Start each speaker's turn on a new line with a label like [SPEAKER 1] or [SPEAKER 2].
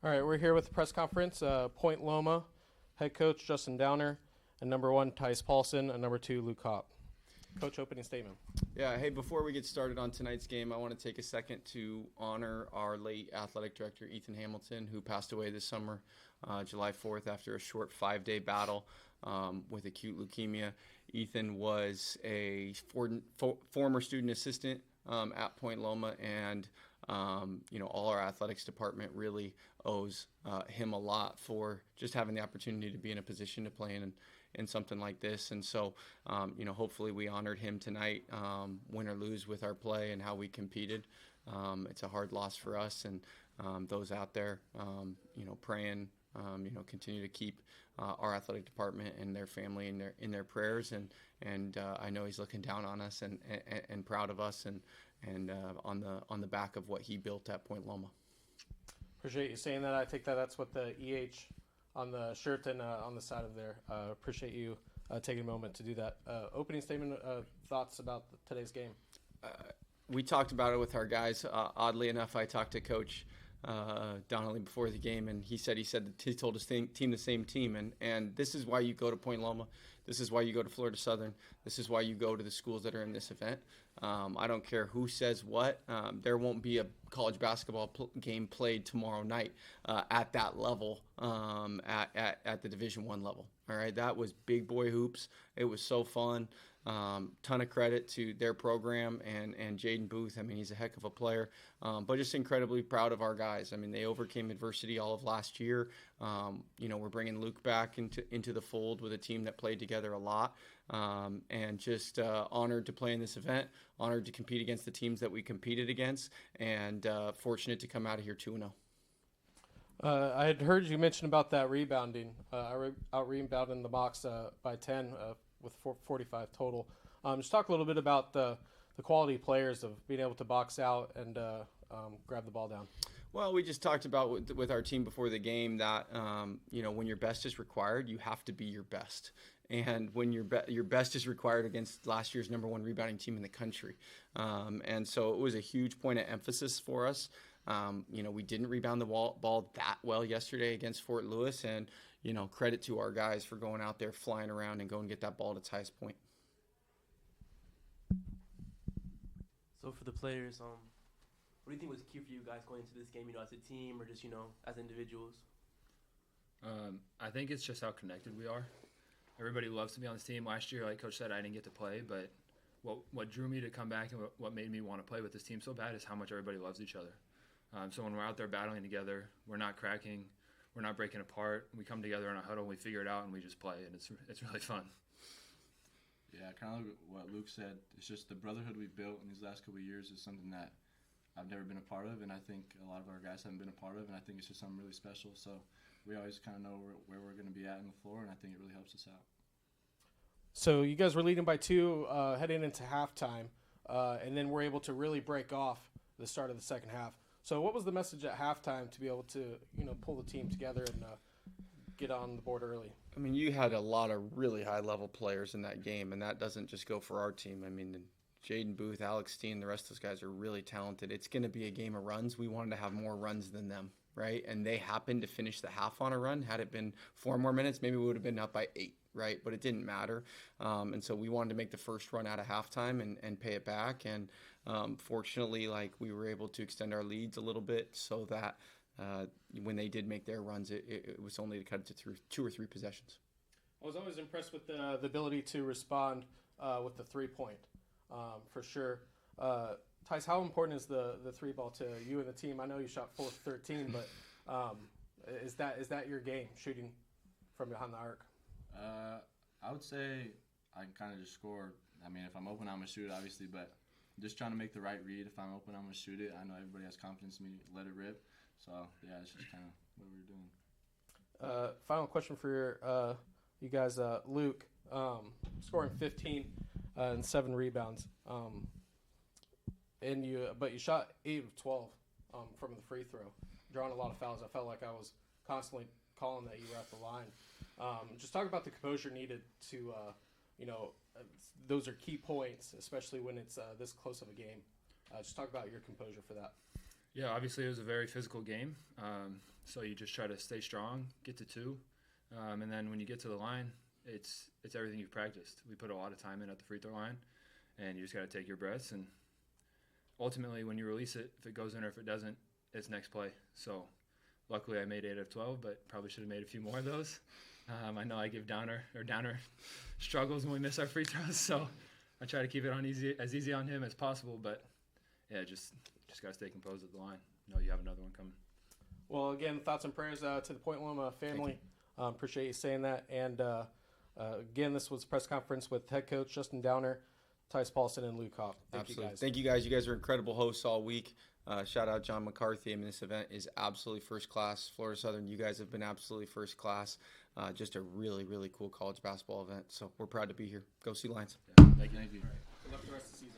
[SPEAKER 1] All right, we're here with the press conference. Point Loma, head coach Justin Downer, and number 1, Tice Paulson, and number 2, Luke Hopp. Coach, opening statement.
[SPEAKER 2] Yeah, hey, before we get started on tonight's game, I want to take a second to honor our late athletic director, Ethan Hamilton, who passed away this summer, July 4th, after a short 5-day battle with acute leukemia. Ethan was a former student assistant at Point Loma, and all our athletics department really owes him a lot for just having the opportunity to be in a position to play in something like this. And so, hopefully we honored him tonight, win or lose with our play and how we competed. It's a hard loss for us, and those out there, praying, continue to keep our athletic department and their family in their prayers. And I know he's looking down on us and proud of us and on the back of what he built at Point Loma.
[SPEAKER 1] Appreciate you saying that. I think that's what the EH on the shirt and on the side of there. Appreciate you taking a moment to do that. Opening statement, thoughts about today's game?
[SPEAKER 2] We talked about it with our guys. Oddly enough, I talked to Coach Donnelly before the game, and he said he told his team the same team, and this is why you go to Point Loma. This is why you go to Florida Southern. This is why you go to the schools that are in this event. I don't care who says what. There won't be a college basketball game played tomorrow night at that level, at the Division I level. All right, that was big boy hoops. It was so fun. Ton of credit to their program and Jaden Booth. I mean, he's a heck of a player, but just incredibly proud of our guys. I mean, they overcame adversity all of last year. We're bringing Luke back into the fold with a team that played together a lot, and just honored to play in this event, honored to compete against the teams that we competed against, and fortunate to come out of here 2-0.
[SPEAKER 1] I had heard you mention about that rebounding. I out-rebounded the box by 10 with 45 total. Just talk a little bit about the quality players of being able to box out and grab the ball down.
[SPEAKER 2] Well, we just talked about with our team before the game that, when your best is required, you have to be your best. And when your best is required against last year's number 1 rebounding team in the country. And so it was a huge point of emphasis for us. We didn't rebound the ball that well yesterday against Fort Lewis, and credit to our guys for going out there, flying around, and going to get that ball to its highest point.
[SPEAKER 3] So for the players, what do you think was key for you guys going into this game, as a team or just, as individuals?
[SPEAKER 4] I think it's just how connected we are. Everybody loves to be on this team. Last year, like Coach said, I didn't get to play, but what drew me to come back and what made me want to play with this team so bad is how much everybody loves each other. So when we're out there battling together, we're not cracking, we're not breaking apart. We come together in a huddle, we figure it out, and we just play, and it's really fun.
[SPEAKER 5] Yeah, kind of what Luke said. It's just the brotherhood we built in these last couple of years is something that I've never been a part of, and I think a lot of our guys haven't been a part of, and I think it's just something really special. So we always kind of know where we're going to be at on the floor, and I think it really helps us out. So
[SPEAKER 1] you guys were leading by 2 heading into halftime, and then were able to really break off the start of the second half. So what was the message at halftime to be able to, pull the team together and get on the board early?
[SPEAKER 2] I mean, you had a lot of really high-level players in that game, and that doesn't just go for our team. I mean, Jaden Booth, Alex Steen, the rest of those guys are really talented. It's going to be a game of runs. We wanted to have more runs than them, right? And they happened to finish the half on a run. Had it been 4 more minutes, maybe we would have been up by 8, right? But it didn't matter. And so we wanted to make the first run out of halftime and pay it back. And fortunately, we were able to extend our leads a little bit so that when they did make their runs, it was only to cut it to 2 or 3 possessions.
[SPEAKER 1] I was always impressed with the ability to respond with the 3-point, for sure. Tice, how important is the 3-ball to you and the team? I know you shot 4 of 13, but is that your game, shooting from behind the arc?
[SPEAKER 5] I would say I can kind of just score. I mean, if I'm open, I'm going to shoot, obviously, but just trying to make the right read. If I'm open, I'm going to shoot it. I know everybody has confidence in me, let it rip. So, yeah, it's just kind of what we're doing.
[SPEAKER 1] Final question for you guys. Luke, scoring 15 and 7 rebounds. But you shot 8 of 12 from the free throw, drawing a lot of fouls. I felt like I was constantly calling that you were at the line. Just talk about the composure needed to, those are key points, especially when it's this close of a game. Just talk about your composure for that.
[SPEAKER 4] Yeah, obviously it was a very physical game. So you just try to stay strong, get to 2, and then when you get to the line, it's everything you've practiced. We put a lot of time in at the free throw line, and you just got to take your breaths. And ultimately, when you release it, if it goes in or if it doesn't, it's next play. So luckily, I made 8 out of 12, but probably should have made a few more of those. I know I give downer struggles when we miss our free throws, so I try to keep it on as easy on him as possible. But yeah, just got to stay composed at the line. You know you have another one coming.
[SPEAKER 1] Well, again, thoughts and prayers to the Point Loma family. Appreciate you saying that. And again, this was a press conference with head coach Justin Downer, Tice Paulson, and Luke Hopp.
[SPEAKER 2] Absolutely. Thank you guys. You guys are incredible hosts all week. Shout out John McCarthy. I mean, this event is absolutely first class. Florida Southern, you guys have been absolutely first class. Just a really, really cool college basketball event. So we're proud to be here. Go Sea Lions.
[SPEAKER 4] Yeah, thank you.
[SPEAKER 1] Good luck the rest of the season.